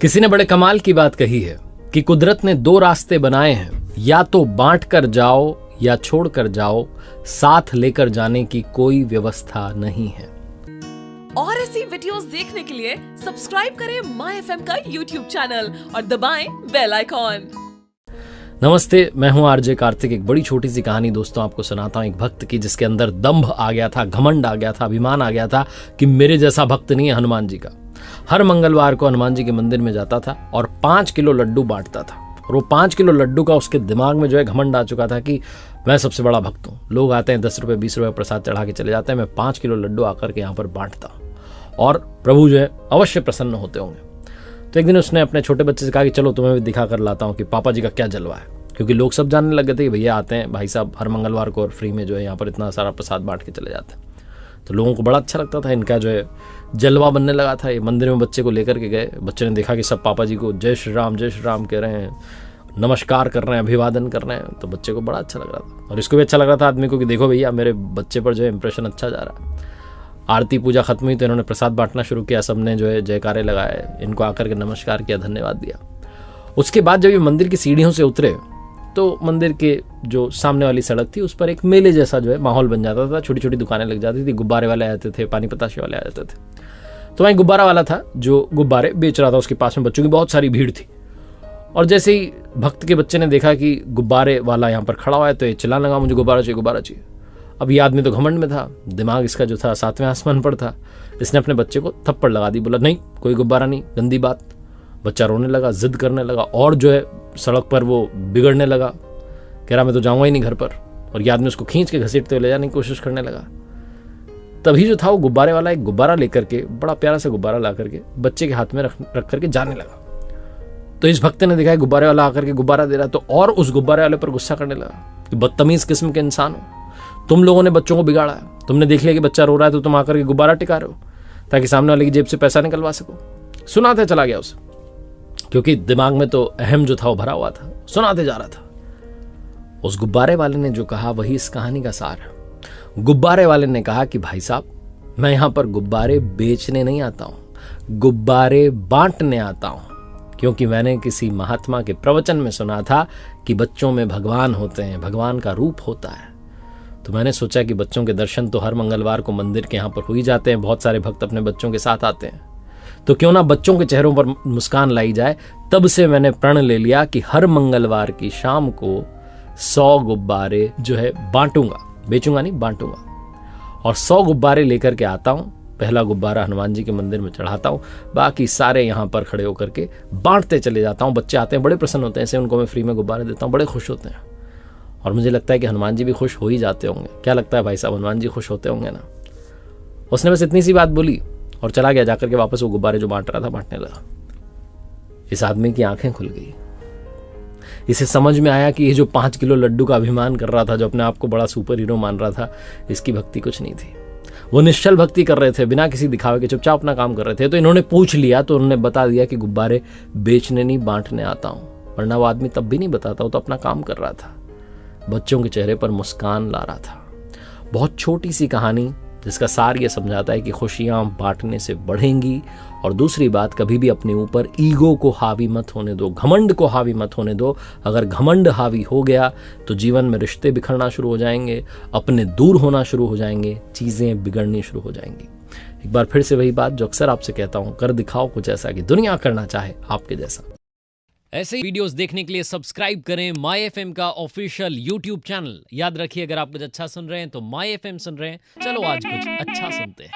किसी ने बड़े कमाल की बात कही है कि कुदरत ने दो रास्ते बनाए हैं, या तो बांट कर जाओ या छोड़ कर जाओ, साथ लेकर जाने की कोई व्यवस्था नहीं है। और ऐसी वीडियोस देखने के लिए सब्सक्राइब करें माय एफएम का यूट्यूब चैनल और दबाएं बेल आइकॉन। नमस्ते, मैं हूं आरजे कार्तिक। एक बड़ी छोटी सी कहानी दोस्तों आपको सुनाता हूं, एक भक्त की जिसके अंदर दंभ आ गया था, घमंड आ गया था, अभिमान आ गया था कि मेरे जैसा भक्त नहीं है हनुमान जी का। हर मंगलवार को हनुमान जी के मंदिर में जाता था और 5 किलो लड्डू बांटता था। और वो 5 किलो लड्डू का उसके दिमाग में जो है घमंड आ चुका था कि मैं सबसे बड़ा भक्त हूँ। लोग आते हैं 10 रुपये 20 रुपये प्रसाद चढ़ा के चले जाते हैं, मैं 5 किलो लड्डू आकर के यहाँ पर बांटता हूँ और प्रभु जो है अवश्य प्रसन्न होते होंगे। तो एक दिन उसने अपने छोटे बच्चे से कहा कि चलो तुम्हें भी दिखा कर लाता हूँ कि पापा जी का क्या जलवा है, क्योंकि लोग सब जानने लगे थे कि भैया आते हैं भाई साहब हर मंगलवार को और फ्री में जो है यहाँ पर इतना सारा प्रसाद बांट के चले जाते हैं। तो लोगों को बड़ा अच्छा लगता था, इनका जो है जलवा बनने लगा था। ये मंदिर में बच्चे को लेकर के गए, बच्चे ने देखा कि सब पापा जी को जय श्री राम कह रहे हैं, नमस्कार कर रहे हैं, अभिवादन कर रहे हैं। तो बच्चे को बड़ा अच्छा लग रहा था और इसको भी अच्छा लग रहा था आदमी को कि देखो भैया मेरे बच्चे पर जो है इंप्रेशन अच्छा जा रहा है। आरती पूजा खत्म हुई तो इन्होंने प्रसाद बांटना शुरू किया, सबने जो है जयकारे लगाए, इनको आकर के नमस्कार किया, धन्यवाद दिया। उसके बाद जब ये मंदिर की सीढ़ियों से उतरे तो मंदिर के जो सामने वाली सड़क थी उस पर एक मेले जैसा जो है माहौल बन जाता था। छोटी छोटी दुकानें लग जाती थी, गुब्बारे वाले आते थे, पानी पताशे वाले आ जाते थे। तो वहीं गुब्बारा वाला था जो गुब्बारे बेच रहा था, उसके पास में बच्चों की बहुत सारी भीड़ थी। और जैसे ही भक्त के बच्चे ने देखा कि गुब्बारे वाला यहाँ पर खड़ा हुआ है तो ये चिल्लाने लगा, मुझे गुब्बारा चाहिए, गुब्बारा चाहिए। अब ये आदमी तो घमंड में था, दिमाग इसका जो था 7वें आसमान पर था। इसने अपने बच्चे को थप्पड़ लगा दी, बोला नहीं कोई गुब्बारा नहीं, गंदी बात। बच्चा रोने लगा, जिद करने लगा और जो है सड़क पर वो बिगड़ने लगा, कह रहा मैं तो जाऊंगा ही नहीं घर पर। और ये आदमी उसको खींच के घसीटते हुए ले जाने की कोशिश करने लगा। तभी जो था वो गुब्बारे वाला एक गुब्बारा लेकर के, बड़ा प्यारा सा गुब्बारा ला करके बच्चे के हाथ में रख करके जाने लगा। तो इस भक्त ने देखा गुब्बारे वाला आकर के गुब्बारा दे रहा, तो और उस गुब्बारे वाले पर गुस्सा करने लगा कि बदतमीज किस्म के इंसान हो, तुम लोगों ने बच्चों को बिगाड़ा है, तुमने देख लिया कि बच्चा रो रहा है तो तुम आकर के गुब्बारा टिका रहे हो ताकि सामने वाले की जेब से पैसा निकलवा सको। सुनाते चला गया उसे, क्योंकि दिमाग में तो अहम जो था वो भरा हुआ था, सुनाते जा रहा था। उस गुब्बारे वाले ने जो कहा वही इस कहानी का सार है। गुब्बारे वाले ने कहा कि भाई साहब मैं यहां पर गुब्बारे बेचने नहीं आता हूं, गुब्बारे बांटने आता हूं, क्योंकि मैंने किसी महात्मा के प्रवचन में सुना था कि बच्चों में भगवान होते हैं, भगवान का रूप होता है। तो मैंने सोचा कि बच्चों के दर्शन तो हर मंगलवार को मंदिर के यहाँ पर हो ही जाते हैं, बहुत सारे भक्त अपने बच्चों के साथ आते हैं, तो क्यों ना बच्चों के चेहरों पर मुस्कान लाई जाए। तब से मैंने प्रण ले लिया कि हर मंगलवार की शाम को 100 गुब्बारे जो है बांटूंगा, बेचूंगा नहीं बांटूंगा। और 100 गुब्बारे लेकर के आता हूं। पहला गुब्बारा हनुमान जी के मंदिर में चढ़ाता हूं, बाकी सारे यहां पर खड़े होकर के बांटते चले जाता हूं। बच्चे आते हैं, बड़े प्रसन्न होते हैं, ऐसे उनको मैं फ्री में गुब्बारे देता हूं, बड़े खुश होते हैं। और मुझे लगता है कि हनुमान जी भी खुश हो ही जाते होंगे। क्या लगता है भाई साहब, हनुमान जी खुश होते होंगे ना। उसने बस इतनी सी बात बोली और चला गया, जाकर के वापस वो गुब्बारे जो बांट रहा था बांटने लगा। इस आदमी की आंखें खुल गई, इसे समझ में आया कि ये जो 5 किलो लड्डू का अभिमान कर रहा था, जो अपने आप को बड़ा सुपर हीरो मान रहा था, इसकी भक्ति कुछ नहीं थी। वो निश्चल भक्ति कर रहे थे, बिना किसी दिखावे के चुपचाप अपना काम कर रहे थे। तो इन्होंने पूछ लिया तो उन्होंने बता दिया कि गुब्बारे बेचने नहीं बांटने आता हूं। वरना वो आदमी तब भी नहीं बताता, वो तो अपना काम कर रहा था, बच्चों के चेहरे पर मुस्कान ला रहा था। बहुत छोटी सी कहानी जिसका सार ये समझाता है कि खुशियां बांटने से बढ़ेंगी। और दूसरी बात, कभी भी अपने ऊपर ईगो को हावी मत होने दो, घमंड को हावी मत होने दो। अगर घमंड हावी हो गया तो जीवन में रिश्ते बिखरना शुरू हो जाएंगे, अपने दूर होना शुरू हो जाएंगे, चीजें बिगड़नी शुरू हो जाएंगी। एक बार फिर से वही बात जो अक्सर आपसे कहता हूं, कर दिखाओ कुछ ऐसा कि दुनिया करना चाहे आपके जैसा। ऐसे ही वीडियोस देखने के लिए सब्सक्राइब करें माय एफएम का ऑफिशियल यूट्यूब चैनल। याद रखिए, अगर आप कुछ अच्छा सुन रहे हैं तो माय एफएम सुन रहे हैं। चलो आज कुछ अच्छा सुनते हैं।